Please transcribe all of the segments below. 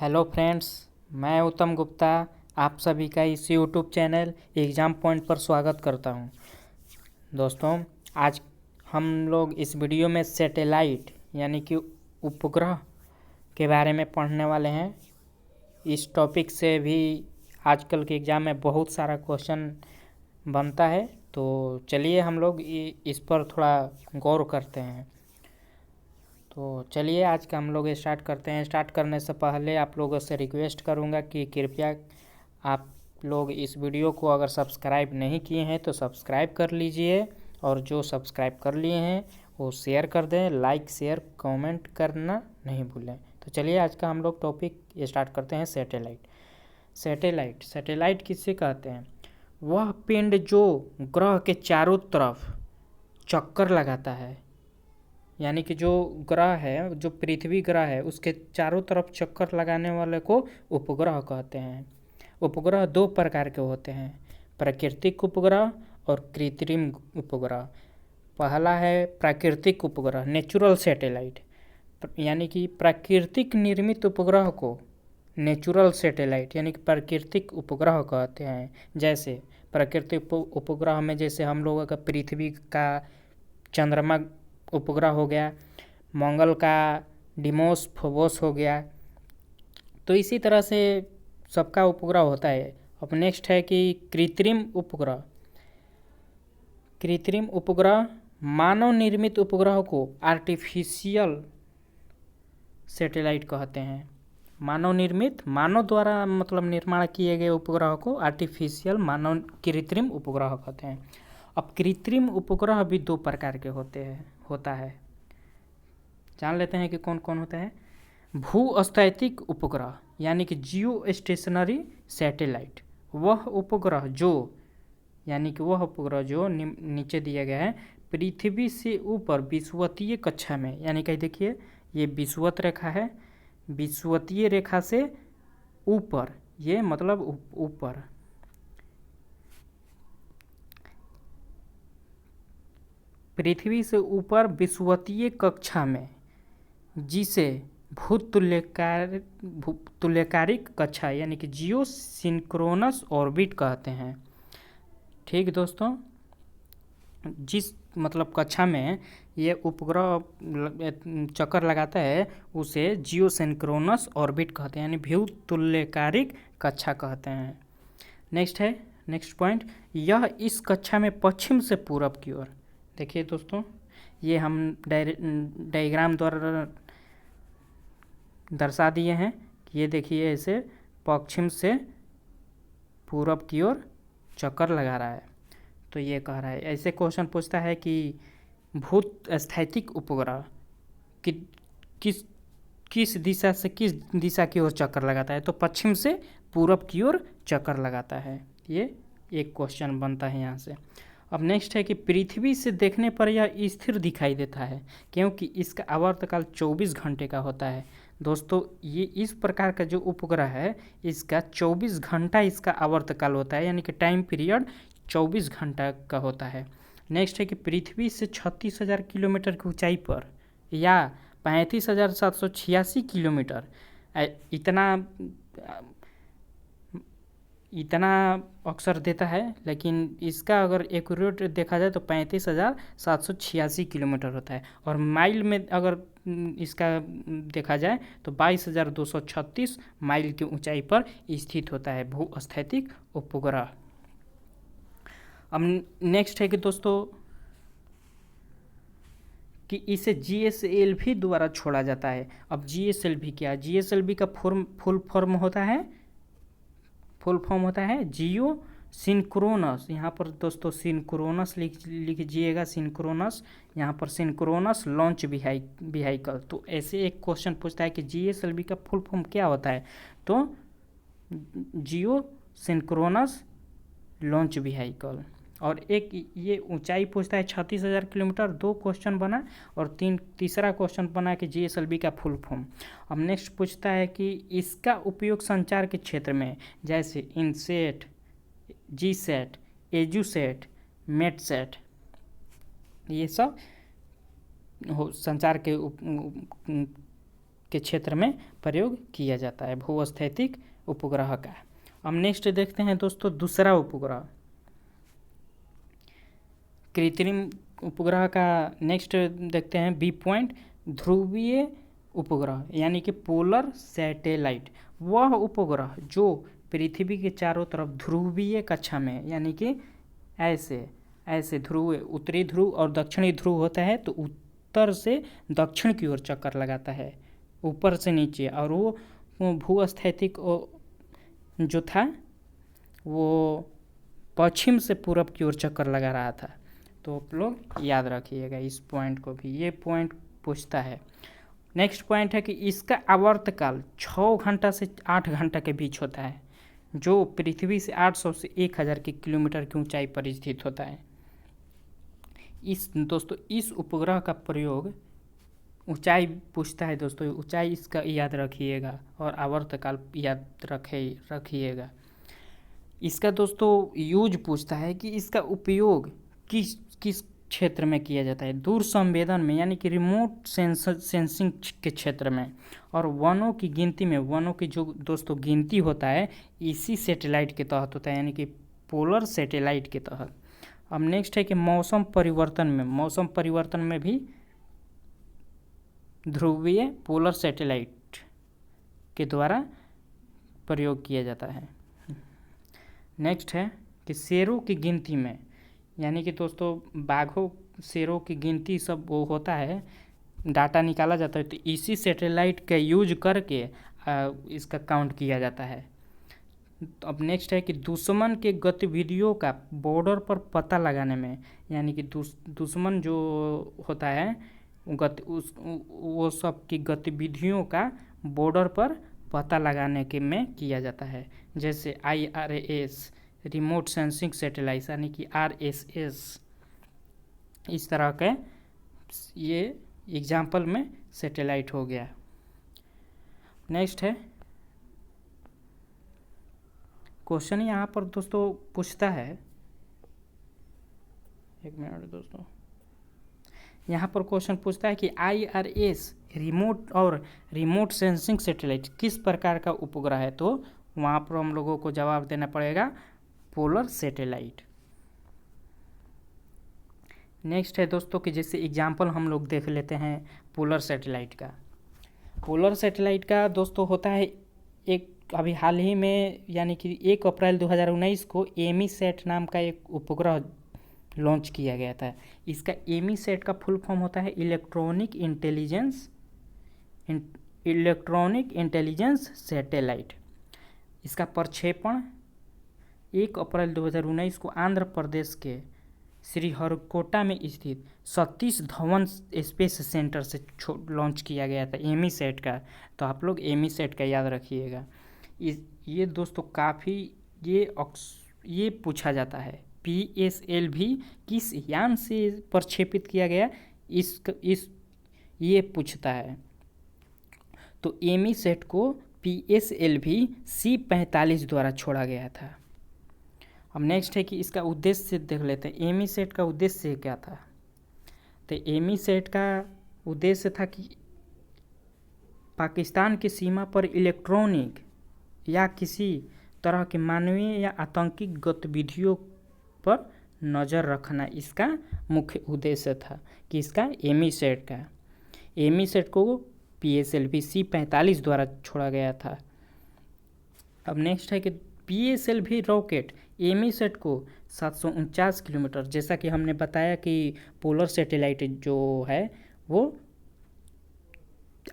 Hello friends, मैं उत्तम गुप्ता आप सभी का इस यूट्यूब चैनल एग्ज़ाम पॉइंट पर स्वागत करता हूं। दोस्तों, आज हम लोग इस वीडियो में सैटेलाइट यानी कि उपग्रह के बारे में पढ़ने वाले हैं। इस टॉपिक से भी आजकल के एग्ज़ाम में बहुत सारा क्वेश्चन बनता है, तो चलिए हम लोग इस पर थोड़ा गौर करते हैं। तो चलिए आज का हम लोग स्टार्ट करते हैं। स्टार्ट करने से पहले आप लोगों से रिक्वेस्ट करूंगा कि कृपया आप लोग इस वीडियो को अगर सब्सक्राइब नहीं किए हैं तो सब्सक्राइब कर लीजिए, और जो सब्सक्राइब कर लिए हैं वो शेयर कर दें। लाइक शेयर कमेंट करना नहीं भूलें। तो चलिए आज का हम लोग टॉपिक स्टार्ट करते हैं। सैटेलाइट किससे कहते हैं? वह पिंड जो ग्रह के चारों तरफ चक्कर लगाता है, यानी कि जो ग्रह है, जो पृथ्वी ग्रह है, उसके चारों तरफ चक्कर लगाने वाले को उपग्रह कहते हैं। उपग्रह दो प्रकार के होते हैं, प्राकृतिक उपग्रह और कृत्रिम उपग्रह। पहला है प्राकृतिक उपग्रह, नेचुरल सैटेलाइट, यानी कि प्राकृतिक निर्मित उपग्रह को नेचुरल सैटेलाइट यानी कि प्राकृतिक उपग्रह कहते हैं। जैसे प्राकृतिक उपग्रह में जैसे हम लोगों का पृथ्वी का चंद्रमा उपग्रह हो गया, मंगल का डिमोस फोबोस हो गया। तो इसी तरह से सबका उपग्रह होता है। अब नेक्स्ट है कि कृत्रिम उपग्रह। कृत्रिम उपग्रह मानव निर्मित उपग्रह को आर्टिफिशियल सैटेलाइट कहते हैं। मानव निर्मित, मानव द्वारा मतलब निर्माण किए गए उपग्रह को आर्टिफिशियल मानव कृत्रिम उपग्रह कहते हैं। अब कृत्रिम उपग्रह भी दो प्रकार के होता है। जान लेते हैं कि कौन कौन होता है। भूस्थैतिक उपग्रह यानी कि जियो स्टेशनरी सैटेलाइट, वह उपग्रह जो नीचे दिया गया है, पृथ्वी से ऊपर विषुवतीय कक्षा में, यानी कि देखिए ये विषुवत रेखा है, विषुवतीय रेखा से ऊपर, ये मतलब ऊपर, पृथ्वी से ऊपर विषुवतीय कक्षा में, जिसे भूतुल्यकारिक कक्षा यानी कि जियो सिंक्रोनस ऑर्बिट कहते हैं। ठीक दोस्तों, जिस मतलब कक्षा में ये उपग्रह चक्कर लगाता है उसे जियो सिंक्रोनस ऑर्बिट कहते हैं, यानी भूतुल्यकारिक कक्षा कहते हैं। नेक्स्ट पॉइंट, यह इस कक्षा में पश्चिम से पूरब की ओर, देखिए दोस्तों ये हम डायग्राम द्वारा दर्शा दिए हैं कि ये देखिए इसे पश्चिम से पूरब की ओर चक्कर लगा रहा है। तो ये कह रहा है, ऐसे क्वेश्चन पूछता है कि भूस्थैतिक उपग्रह किस दिशा से किस दिशा की ओर चक्कर लगाता है, तो पश्चिम से पूरब की ओर चक्कर लगाता है। ये एक क्वेश्चन बनता है यहाँ से। अब नेक्स्ट है कि पृथ्वी से देखने पर यह स्थिर दिखाई देता है क्योंकि इसका आवर्तकाल 24 घंटे का होता है। दोस्तों, ये इस प्रकार का जो उपग्रह है इसका 24 घंटा इसका आवर्तकाल होता है, यानी कि टाइम पीरियड 24 घंटा का होता है। नेक्स्ट है कि पृथ्वी से 36,000 किलोमीटर की ऊंचाई पर या 35,786 किलोमीटर, इतना अक्सर देता है, लेकिन इसका अगर एक्यूरेट देखा जाए तो 35,786 किलोमीटर होता है। और माइल में अगर इसका देखा जाए तो 22,236 माइल की ऊंचाई पर स्थित होता है भूस्थैतिक उपग्रह। अब नेक्स्ट है कि दोस्तों कि इसे GSLV द्वारा छोड़ा जाता है। अब GSLV क्या है? GSLV का फुल फॉर्म होता है जियो सिंक्रोनस। यहाँ पर दोस्तों सिंक्रोनस लीजिएगा, सिंक्रोनस, यहाँ पर सिंक्रोनस लॉन्च व्हीकल। तो ऐसे एक क्वेश्चन पूछता है कि GSLV का फुल फॉर्म क्या होता है, तो जियो सिंक्रोनस लॉन्च व्हीकल। और एक ये ऊंचाई पूछता है 36,000 किलोमीटर। दो क्वेश्चन बना, और तीसरा क्वेश्चन बना कि GSLV का फुल फॉर्म। अब नेक्स्ट पूछता है कि इसका उपयोग संचार के क्षेत्र में, जैसे इनसेट, जीसेट, एजुसेट, मेटसेट, ये सब संचार के के क्षेत्र में प्रयोग किया जाता है भूस्थैतिक उपग्रह का। अब नेक्स्ट देखते हैं दोस्तों दूसरा उपग्रह, कृत्रिम उपग्रह का नेक्स्ट देखते हैं बी पॉइंट, ध्रुवीय उपग्रह यानी कि पोलर सैटेलाइट। वह उपग्रह जो पृथ्वी के चारों तरफ ध्रुवीय कक्षा में यानी कि ऐसे ध्रुव, उत्तरी ध्रुव और दक्षिणी ध्रुव होता है, तो उत्तर से दक्षिण की ओर चक्कर लगाता है ऊपर से नीचे, और वो भूस्थैतिक जो था वो पश्चिम से पूरब की ओर चक्कर लगा रहा था। तो आप लोग याद रखिएगा इस पॉइंट को भी, ये पॉइंट पूछता है। नेक्स्ट पॉइंट है कि इसका आवर्तकाल 6 घंटा से 8 घंटा के बीच होता है, जो पृथ्वी से 800 से 1000 किलोमीटर की ऊंचाई पर स्थित होता है। दोस्तों इस उपग्रह का प्रयोग, ऊंचाई पूछता है दोस्तों, ऊंचाई इसका याद रखिएगा और आवर्तकाल याद रखिएगा। इसका दोस्तों यूज पूछता है कि इसका उपयोग किस क्षेत्र में किया जाता है, दूर संवेदन में यानी कि रिमोट सेंसिंग के क्षेत्र में, और वनों की गिनती में। वनों की जो दोस्तों गिनती होता है इसी सैटेलाइट के तहत होता है यानी कि पोलर सैटेलाइट के तहत। अब नेक्स्ट है कि मौसम परिवर्तन में भी ध्रुवीय पोलर सैटेलाइट के द्वारा प्रयोग किया जाता है। नेक्स्ट है कि शेरों की गिनती में, यानी कि दोस्तों बाघों शेरों की गिनती सब वो होता है, डाटा निकाला जाता है, तो इसी सैटेलाइट का यूज करके इसका काउंट किया जाता है। तो अब नेक्स्ट है कि दुश्मन के गतिविधियों का बॉर्डर पर पता लगाने में, यानी कि दुश्मन जो होता है वो सब की गतिविधियों का बॉर्डर पर पता लगाने के में किया जाता है, जैसे IRS रिमोट सेंसिंग सैटेलाइट यानी कि RSS, इस तरह के ये एग्जाम्पल में सैटेलाइट हो गया। नेक्स्ट है क्वेश्चन यहाँ पर दोस्तों पूछता है, एक मिनट दोस्तों, यहाँ पर क्वेश्चन पूछता है कि IRS रिमोट सेंसिंग सैटेलाइट किस प्रकार का उपग्रह है, तो वहाँ पर हम लोगों को जवाब देना पड़ेगा पोलर सैटेलाइट। नेक्स्ट है दोस्तों कि जैसे एग्जाम्पल हम लोग देख लेते हैं पोलर सैटेलाइट का दोस्तों होता है एक अभी हाल ही में यानी कि 1 अप्रैल 2019 को एमीसैट नाम का एक उपग्रह लॉन्च किया गया था। इसका एमीसैट का फुल फॉर्म होता है इलेक्ट्रॉनिक इंटेलिजेंस सैटेलाइट। इसका प्रक्षेपण 1 अप्रैल 2019 को आंध्र प्रदेश के श्रीहरिकोटा में स्थित सतीश धवन स्पेस सेंटर से लॉन्च किया गया था एमीसैट का। तो आप लोग एमीसैट का याद रखिएगा। ये दोस्तों काफ़ी ये पूछा जाता है PSLV किस यान से प्रक्षेपित किया गया, ये पूछता है। तो एमीसैट को PSLV C-45 द्वारा छोड़ा गया था। अब नेक्स्ट है कि इसका उद्देश्य देख लेते हैं, एमीसैट का उद्देश्य क्या था। तो एमीसैट का उद्देश्य था कि पाकिस्तान की सीमा पर इलेक्ट्रॉनिक या किसी तरह के मानवीय या आतंकी गतिविधियों पर नज़र रखना इसका मुख्य उद्देश्य था कि इसका एमीसैट को PSLV C-45 द्वारा छोड़ा गया था। अब नेक्स्ट है कि PSLV रॉकेट एमीसैट को 749 किलोमीटर, जैसा कि हमने बताया कि पोलर सैटेलाइट जो है वो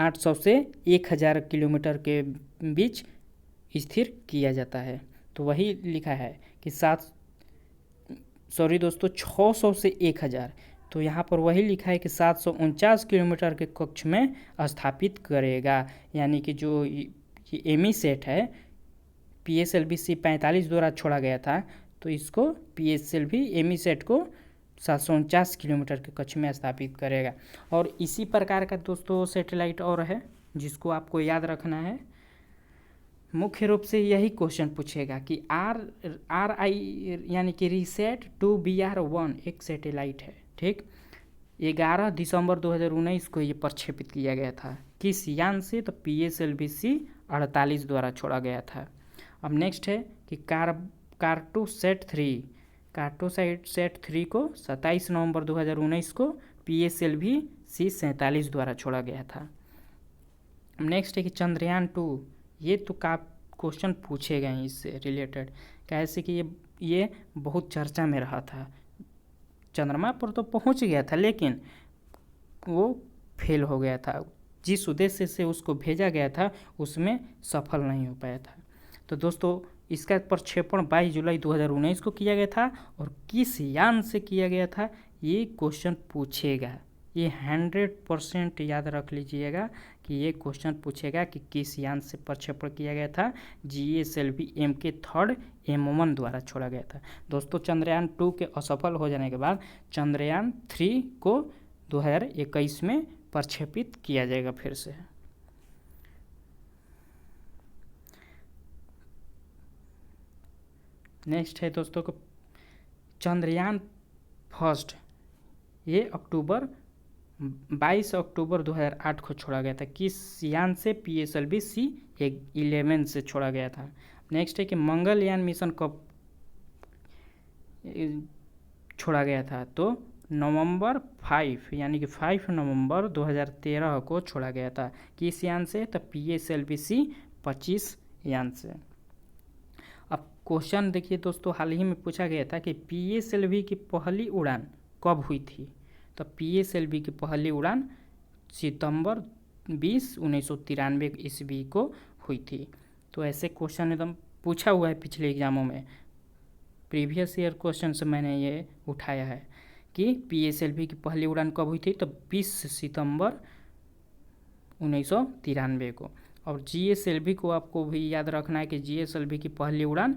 800 से 1000 किलोमीटर के बीच स्थिर किया जाता है। तो वही लिखा है कि 600 से 1000, तो यहाँ पर वही लिखा है कि 749 किलोमीटर के कक्ष में स्थापित करेगा। यानी कि जो ये एमीसैट है PSLV C-45 द्वारा छोड़ा गया था, तो इसको PSLV एमीसैट को 749 किलोमीटर के कक्ष में स्थापित करेगा। और इसी प्रकार का दोस्तों सैटेलाइट और है जिसको आपको याद रखना है। मुख्य रूप से यही क्वेश्चन पूछेगा कि RI यानी कि रिसैट 2BR1 एक सैटेलाइट है, ठीक। 11 दिसंबर 2019 को ये प्रक्षेपित किया गया था। किस यान से? तो PSLV-C-48 द्वारा छोड़ा गया था। अब नेक्स्ट है कि कार्टोसैट 3 को 27 नवंबर 2019 को PSLV-C-47 द्वारा छोड़ा गया था। नेक्स्ट है कि चंद्रयान 2, ये तो का क्वेश्चन पूछे गए हैं इससे रिलेटेड, कैसे कि ये बहुत चर्चा में रहा था। चंद्रमा पर तो पहुंच गया था लेकिन वो फेल हो गया था, जिस उद्देश्य से उसको भेजा गया था उसमें सफल नहीं हो पाया था। तो दोस्तों इसका प्रक्षेपण 22 जुलाई 2019 को किया गया था और किस यान से किया गया था ये क्वेश्चन पूछेगा। ये 100% याद रख लीजिएगा कि ये क्वेश्चन पूछेगा कि किस यान से प्रक्षेपण किया गया था। GSLV Mk3 M1 द्वारा छोड़ा गया था। दोस्तों चंद्रयान 2 के असफल हो जाने के बाद चंद्रयान 3 को 2021 में प्रक्षेपित किया जाएगा फिर से। नेक्स्ट है दोस्तों को चंद्रयान फर्स्ट, ये 22 अक्टूबर 2008 को छोड़ा गया था। किस यान से? PSLV-C-11 से छोड़ा गया था। नेक्स्ट है कि मंगलयान मिशन कब छोड़ा गया था? तो नवंबर 5 यानी कि 5 नवंबर 2013 को छोड़ा गया था। किस यान से? तो PSLV-C-25 यान से। अब क्वेश्चन देखिए दोस्तों, हाल ही में पूछा गया था कि PSLV की पहली उड़ान कब हुई थी? तो PSLV की पहली उड़ान सितंबर 20 1993 ईस्वी को हुई थी। तो ऐसे क्वेश्चन एकदम पूछा हुआ है पिछले एग्जामों में, प्रीवियस ईयर क्वेश्चन से मैंने ये उठाया है कि PSLV की पहली उड़ान कब हुई थी? तो 20 सितंबर 1993 को। और GSLV को आपको भी याद रखना है कि GSLV की पहली उड़ान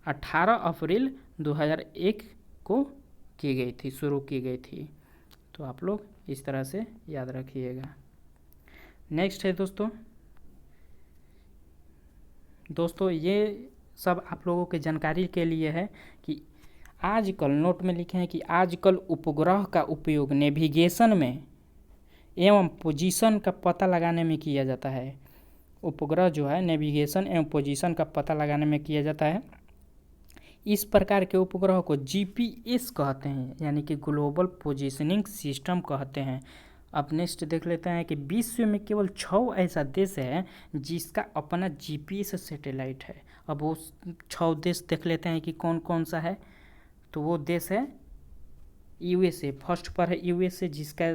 18 अप्रैल 2001 को की गई थी, शुरू की गई थी। तो आप लोग इस तरह से याद रखिएगा। नेक्स्ट है दोस्तों ये सब आप लोगों के जानकारी के लिए है कि आजकल नोट में लिखे हैं कि आजकल उपग्रह का उपयोग नेविगेशन में एवं पोजीशन का पता लगाने में किया जाता है। उपग्रह जो है नेविगेशन एवं पोजीशन का पता लगाने में किया जाता है। इस प्रकार के उपग्रह को GPS कहते हैं, यानी कि ग्लोबल पोजीशनिंग सिस्टम कहते हैं। अब नेक्स्ट देख लेते हैं कि विश्व में केवल 6 ऐसा देश है जिसका अपना GPS सैटेलाइट है। अब वो 6 देश देख लेते हैं कि कौन कौन सा है। तो वो देश है USA, फर्स्ट पर है USA, जिसका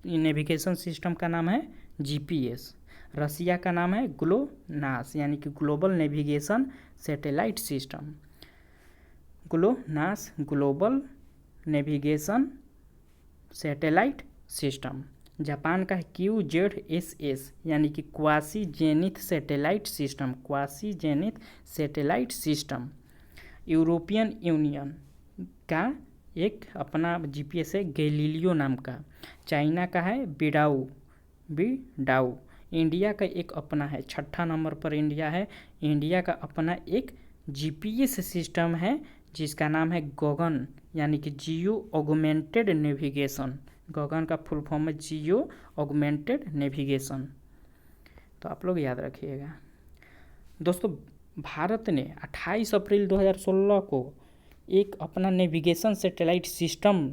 नेविगेशन सिस्टम का नाम है GPS। रसिया का नाम है GLONASS, यानी कि global navigation satellite system. GLONASS, global navigation satellite system. Japan का है QZSS, यानी कि quasi zenith satellite system, quasi zenith satellite system. European union का एक अपना GPS है गैलीलियो नाम का। चाइना का है बिडाऊ। इंडिया का एक अपना है, 6ठा नंबर पर इंडिया है। इंडिया का अपना एक GPS सिस्टम है जिसका नाम है गगन, यानी कि जियो ऑगमेंटेड नेविगेशन। गगन का फुल फॉर्म है जियो ऑगमेंटेड नेविगेशन। तो आप लोग याद रखिएगा। दोस्तों भारत ने 28 अप्रैल 2016 को एक अपना नेविगेशन सैटेलाइट सिस्टम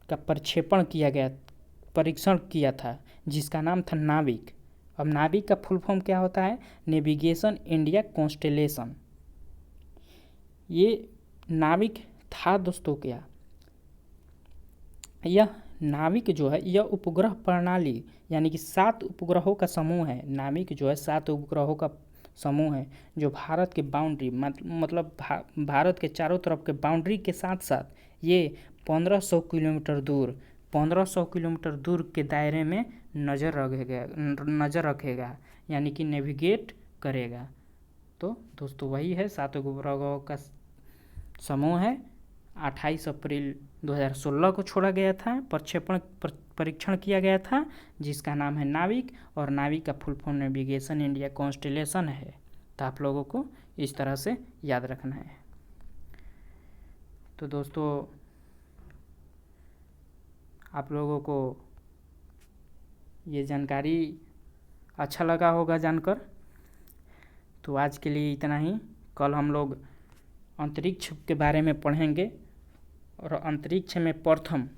का प्रक्षेपण किया गया, परीक्षण किया था, जिसका नाम था नाविक। अब नाविक का फुल फॉर्म क्या होता है? Navigation India constellation. ये नाविक था दोस्तों क्या? यह नाविक जो है यह उपग्रह प्रणाली, यानी कि 7 उपग्रहों का समूह है। नाविक जो है 7 उपग्रहों का समूह है जो भारत के बाउंड्री मतलब भारत के चारों तरफ के बाउंड्री के साथ साथ ये 1500 किलोमीटर दूर के दायरे में नज़र रखेगा, यानी कि नेविगेट करेगा। तो दोस्तों वही है 7 उपग्रहों का समूह है। 28 अप्रैल 2016 को छोड़ा गया था, परीक्षण किया गया था, जिसका नाम है नाविक। और नाविक का full form navigation India constellation है। तो आप लोगों को इस तरह से याद रखना है। तो दोस्तों आप लोगों को ये जानकारी अच्छा लगा होगा जानकर। तो आज के लिए इतना ही। कल हम लोग अंतरिक्ष के बारे में पढ़ेंगे और अंतरिक्ष में प्रथम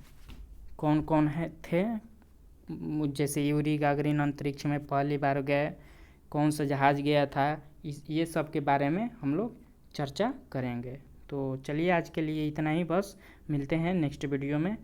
कौन कौन है थे, जैसे यूरी गागरिन अंतरिक्ष में पहली बार गए, कौन सा जहाज़ गया था, ये सब के बारे में हम लोग चर्चा करेंगे। तो चलिए आज के लिए इतना ही, बस मिलते हैं नेक्स्ट वीडियो में।